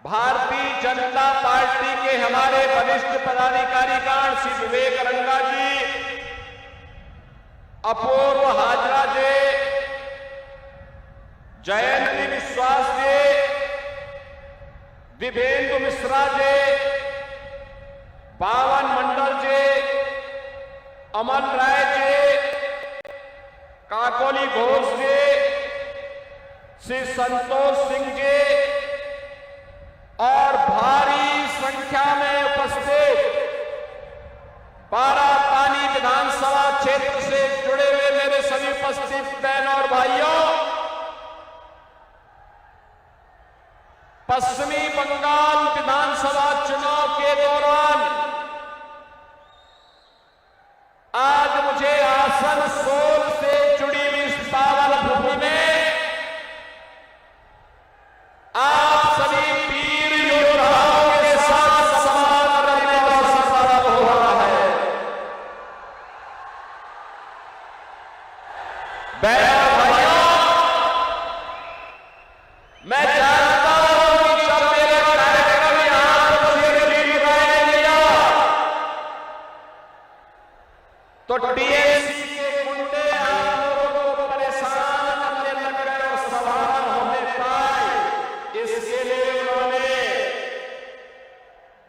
Bharatiya Janata party के हमारे वरिष्ठ पदाधिकारीगण श्री विवेक रंगा जी, अपूर्व हाजरा जी, जयंती विश्वास जी, दिव्येंदु मिश्रा जी, पावन मंडल जी, अमन राय जी, काकोली घोष जी, श्री संतोष सिंह जी और भारी संख्या में उपस्थित पारापानी विधानसभा क्षेत्र से जुड़े हुए मेरे सभी उपस्थित बहनों और भाइयों, पश्चिमी बंगाल विधानसभा चुनाव के दौरान आज मुझे आसनसोल से जुड़ी हुई इस पावन भूमि में आप सभी वीर योद्धाओं के साथ संवाद करने का अवसर प्राप्त हो रहा है। बहनों और भाइयों, मैं जानता हूं कि जब मेरे कार्यक्रम यहां पर मुझे लिया तो टीएमसी के गुंडे आप लोगों को परेशान करने लग गए और सवाल होने पाए। इसके लिए उन्होंने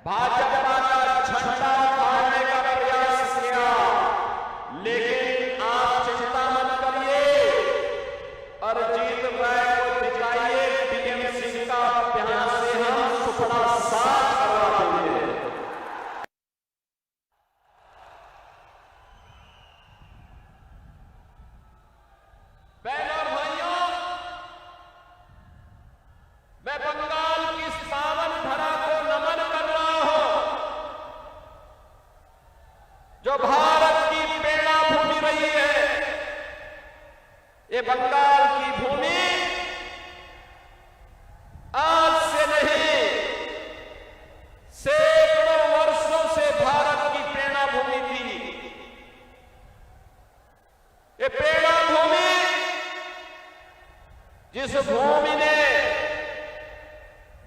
भाजपा का झंडा उठाने का प्रयास किया, लेकिन आप चिंता मत करिए, अरिजीत राय को जिताइए, टीएमसी का अभ्यास से हम सुपड़ा साफ करवा देंगे। बहनों और भाइयों, मैं बंगाल की इस पावन धरा को नमन कर रहा हूं, जो भारत की प्रेरणा भूमि रही है। ये बंगाल की भूमि आज से नहीं, सैकड़ों वर्षों से भारत की प्रेरणा भूमि थी। ये प्रेरणा भूमि, जिस भूमि ने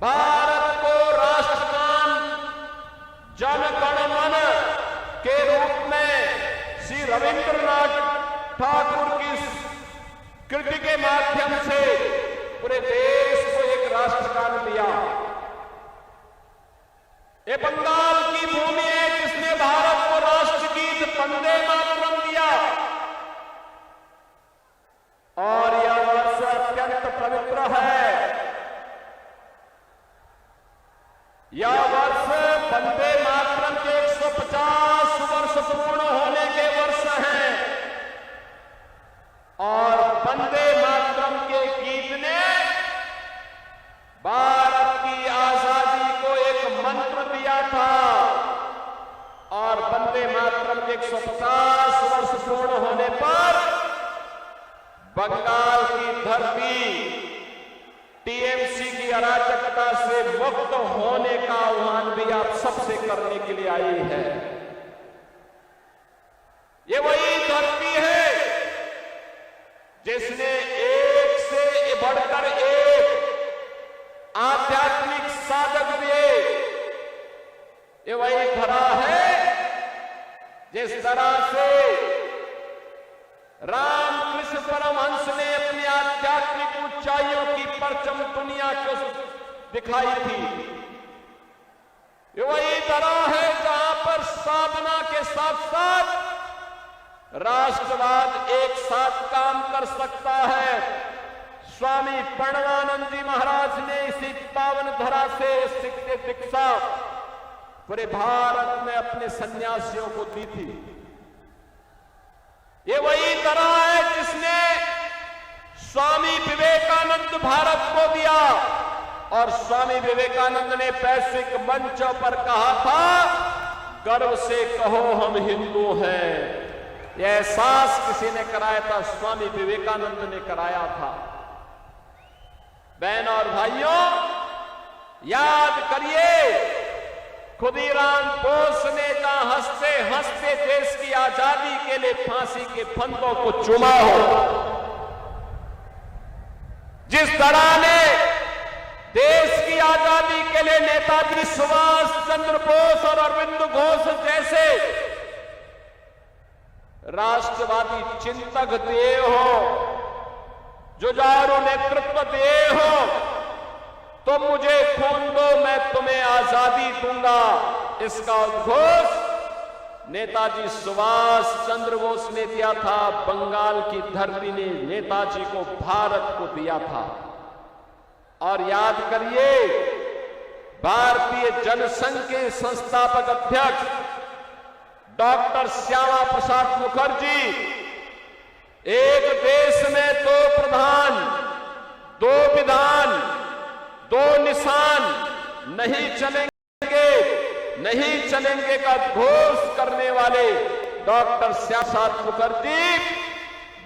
भारत को राष्ट्रगान जन गण मन के रूप में श्री रविंद्रनाथ ठाकुर की कृति के माध्यम से पूरे देश को एक राष्ट्रगान दिया। ये बंगाल की भूमि है जिसने भारत को राष्ट्रगीत वंदे मातरम दिया, और यह वर्ष अत्यंत पवित्र है। यह वर्ष वंदे मातरम के 150 वर्ष पूर्ण होने के वर्ष हैं, और वंदे मातरम के गीत ने भारत की आजादी को एक मंत्र दिया था, और वंदे मातरम के 150 वर्ष पूर्ण होने पर बंगाल की धरती टीएमसी की अराजकता से मुक्त होने का आह्वान भी आप सबसे करने के लिए आई है। ये वही धरती है जिसने एक से बढ़कर एक आध्यात्मिक साधक दिए। ये वही धरा है जिस तरह से रामकृष्ण परमहंस ने अपनी आध्यात्मिक ऊंचाइयों की परचम दुनिया को दिखाई थी। ये वही तरह है जहां पर साधना के साथ साथ राष्ट्रवाद एक साथ काम कर सकता है। स्वामी प्रणवानंद जी महाराज ने इसी पावन धरा से सिक्के दीक्षा पूरे भारत में अपने सन्यासियों को दी थी। ये वही तरह है जिसने स्वामी विवेकानंद भारत को दिया, और स्वामी विवेकानंद ने वैश्विक मंचों पर कहा था, गर्व से कहो हम हिंदू हैं। यह एहसास किसी ने कराया था, स्वामी विवेकानंद ने कराया था। बहनों और भाइयों, याद करिए, खुदीराम बोस ने जहां हंसते हंसते देश की आजादी के लिए फांसी के फंदों को चूमा हो, जिस तरह ने देश की आजादी के के लिए नेताजी सुभाष चंद्र बोस और अरविंद घोष जैसे राष्ट्रवादी चिंतक दिए हो, जुझारू नेतृत्व दिए हो, तो मुझे खून दो, मैं तुम्हें आजादी दूंगा। इसका उद्घोष नेताजी सुभाष चंद्र बोस ने दिया था। बंगाल की धरती ने नेताजी को भारत को दिया था। और याद करिए, भारतीय जनसंघ के संस्थापक अध्यक्ष डॉक्टर श्यामा प्रसाद मुखर्जी एक देश में दो प्रधान, दो विधान, दो निशान नहीं चलेंगे का घोष करने वाले डॉक्टर श्यामा प्रसाद मुखर्जी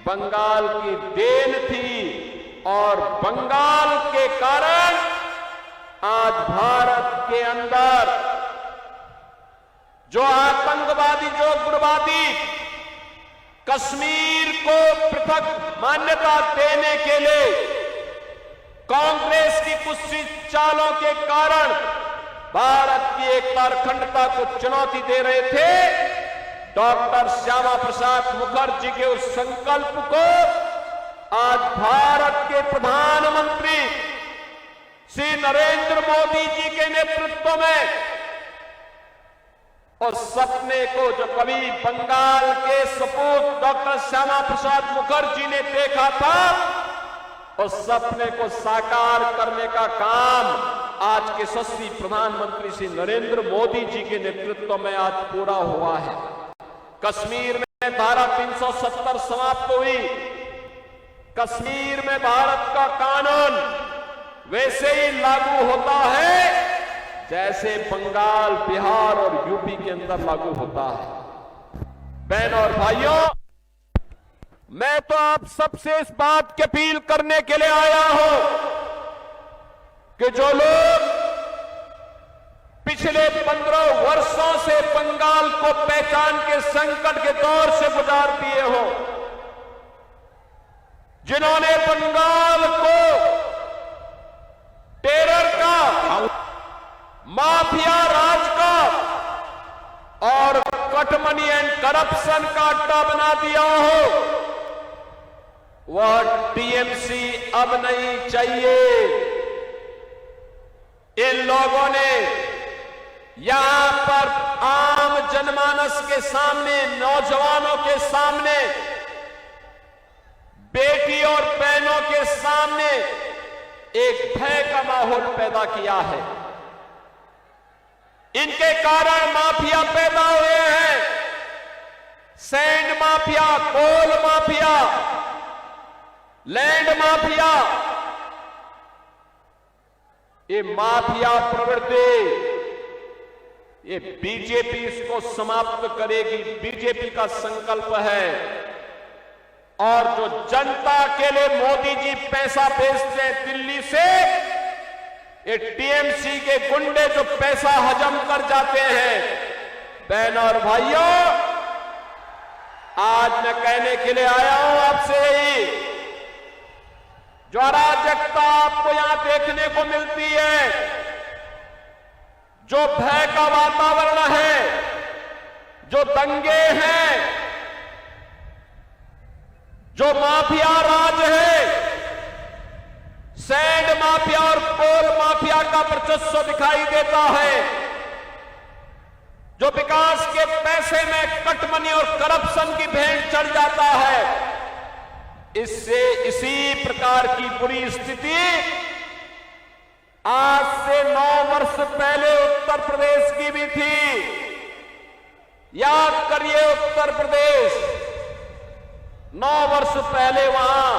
बंगाल की देन थी। और बंगाल के कारण आज भारत के अंदर जो आतंकवादी, जो उग्रवादी कश्मीर को पृथक मान्यता देने के लिए कांग्रेस की कुछ चालों के कारण भारत की एकता और अखंडता को चुनौती दे रहे थे, डॉक्टर श्यामा प्रसाद मुखर्जी के उस संकल्प को आज भारत के प्रधानमंत्री श्री नरेंद्र मोदी जी के नेतृत्व में और सपने को जो कभी बंगाल के सपूत डॉक्टर श्यामा प्रसाद मुखर्जी ने देखा था, उस सपने को साकार करने का काम आज के यशस्वी प्रधानमंत्री श्री नरेंद्र मोदी जी के नेतृत्व में आज पूरा हुआ है। कश्मीर में धारा 370 समाप्त हुई। कश्मीर में भारत का कानून वैसे ही लागू होता है जैसे बंगाल, बिहार और यूपी के अंदर लागू होता है। बहनों और भाइयों, मैं तो आप सबसे इस बात की अपील करने के लिए आया हूं कि जो लोग पिछले 15 वर्षों से बंगाल को पहचान के संकट के दौर से गुजार दिए हो, जिन्होंने बंगाल को टेरर का, माफिया राज का और कटमनी एंड करप्शन का अड्डा बना दिया हो, वह टीएमसी अब नहीं चाहिए। इन लोगों ने यहां पर आम जनमानस के सामने, नौजवानों के सामने, बेटी और बहनों के सामने एक भय का माहौल पैदा किया है। इनके कारण माफिया पैदा हुए हैं, सैंड माफिया, कोल माफिया, लैंड माफिया। ये माफिया प्रवृत्ति, ये बीजेपी इसको समाप्त करेगी। बीजेपी का संकल्प है। और जो जनता के लिए मोदी जी पैसा भेजते हैं दिल्ली से, ये टीएमसी के गुंडे जो पैसा हजम कर जाते हैं। बहनों और भाइयों, आज मैं कहने के लिए आया हूं आपसे यही, जो अराजकता आपको यहां देखने को मिलती है, जो भय का वातावरण है, जो दंगे हैं, जो माफिया राज है, सैंड माफिया और कोल माफिया का वर्चस्व दिखाई देता है, जो विकास के पैसे में कटमनी और करप्शन की भेंट चढ़ जाता है, इससे इसी प्रकार की बुरी स्थिति आज से 9 वर्ष पहले उत्तर प्रदेश की भी थी। याद करिए, उत्तर प्रदेश 9 वर्ष पहले वहां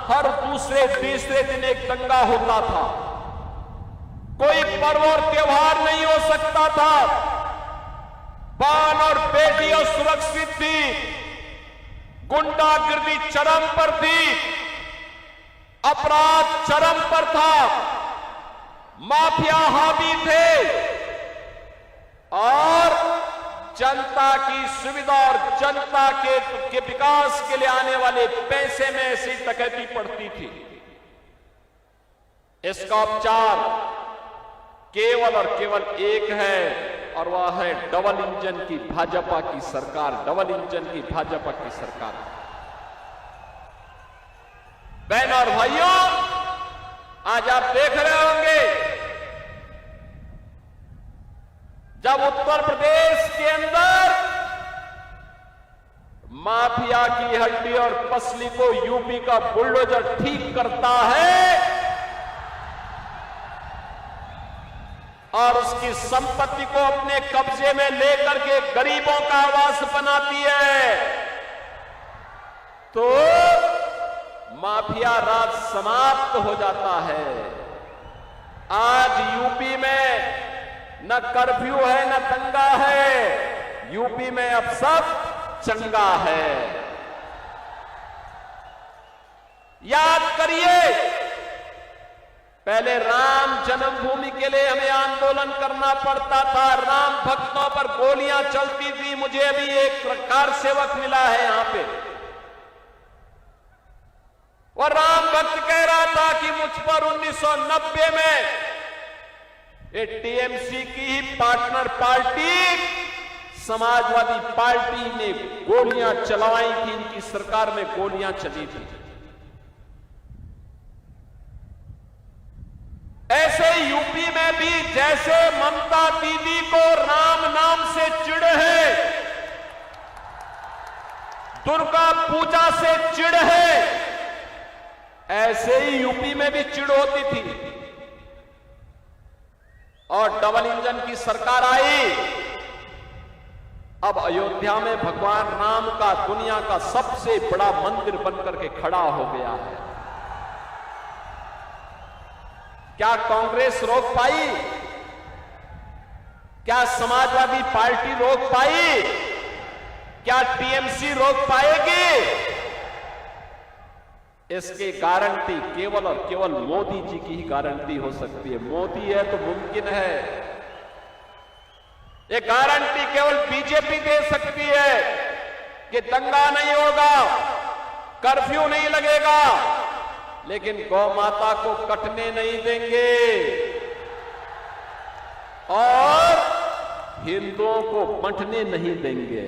हर दूसरे तीसरे दिन एक दंगा होता था। कोई पर्व और त्योहार नहीं हो सकता था। बाल और बेटियां सुरक्षित थी, गुंडागिर्दी चरम पर थी, अपराध चरम पर था, माफिया हावी थे और जनता की सुविधा और जनता के विकास के लिए आने वाले पैसे में ऐसी डकैती पड़ती थी। इसका उपचार केवल और केवल एक है, और वह है डबल इंजन की भाजपा की सरकार, डबल इंजन की भाजपा की सरकार। बहन और भाइयों, आज आप देख रहे होंगे जब उत्तर प्रदेश के अंदर माफिया की हड्डी और पसली को यूपी का बुलडोजर ठीक करता है और उसकी संपत्ति को अपने कब्जे में लेकर के गरीबों का आवास बनाती है, तो माफिया राज समाप्त हो जाता है। आज यूपी में न कर्फ्यू है न दंगा है, यूपी में अब सब चंगा है। याद करिए, पहले राम जन्मभूमि के लिए हमें आंदोलन करना पड़ता था, राम भक्तों पर गोलियां चलती थी। मुझे अभी एक कार सेवक मिला है यहां पे, और राम भक्त कह रहा था कि मुझ पर 1990 में ये टीएमसी की ही पार्टनर पार्टी समाजवादी पार्टी ने गोलियां चलवाई थी, इनकी सरकार में गोलियां चली थी। ऐसे यूपी में भी जैसे ममता दीदी को राम नाम से चिढ़ है, दुर्गा पूजा से चिढ़ है, ऐसे ही यूपी में भी चिढ़ होती थी। और डबल इंजन की सरकार आई। अब अयोध्या में भगवान राम का दुनिया का सबसे बड़ा मंदिर बनकर के खड़ा हो गया है। क्या कांग्रेस रोक पाई? क्या समाजवादी पार्टी रोक पाई? क्या टीएमसी रोक पाएगी? इसकी गारंटी केवल और केवल मोदी जी की ही गारंटी हो सकती है। मोदी है तो मुमकिन है। ये गारंटी केवल बीजेपी दे सकती है कि दंगा नहीं होगा, कर्फ्यू नहीं लगेगा, लेकिन गौ माता को कटने नहीं देंगे और हिंदुओं को बंटने नहीं देंगे।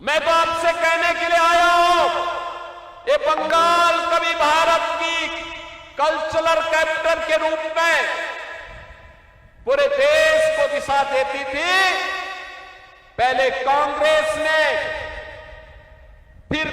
मैं तो आपसे कहने के लिए आया हूं, ये बंगाल कभी भारत की कल्चरल कैपिटल के रूप में पूरे देश को दिशा देती थी। पहले कांग्रेस ने, फिर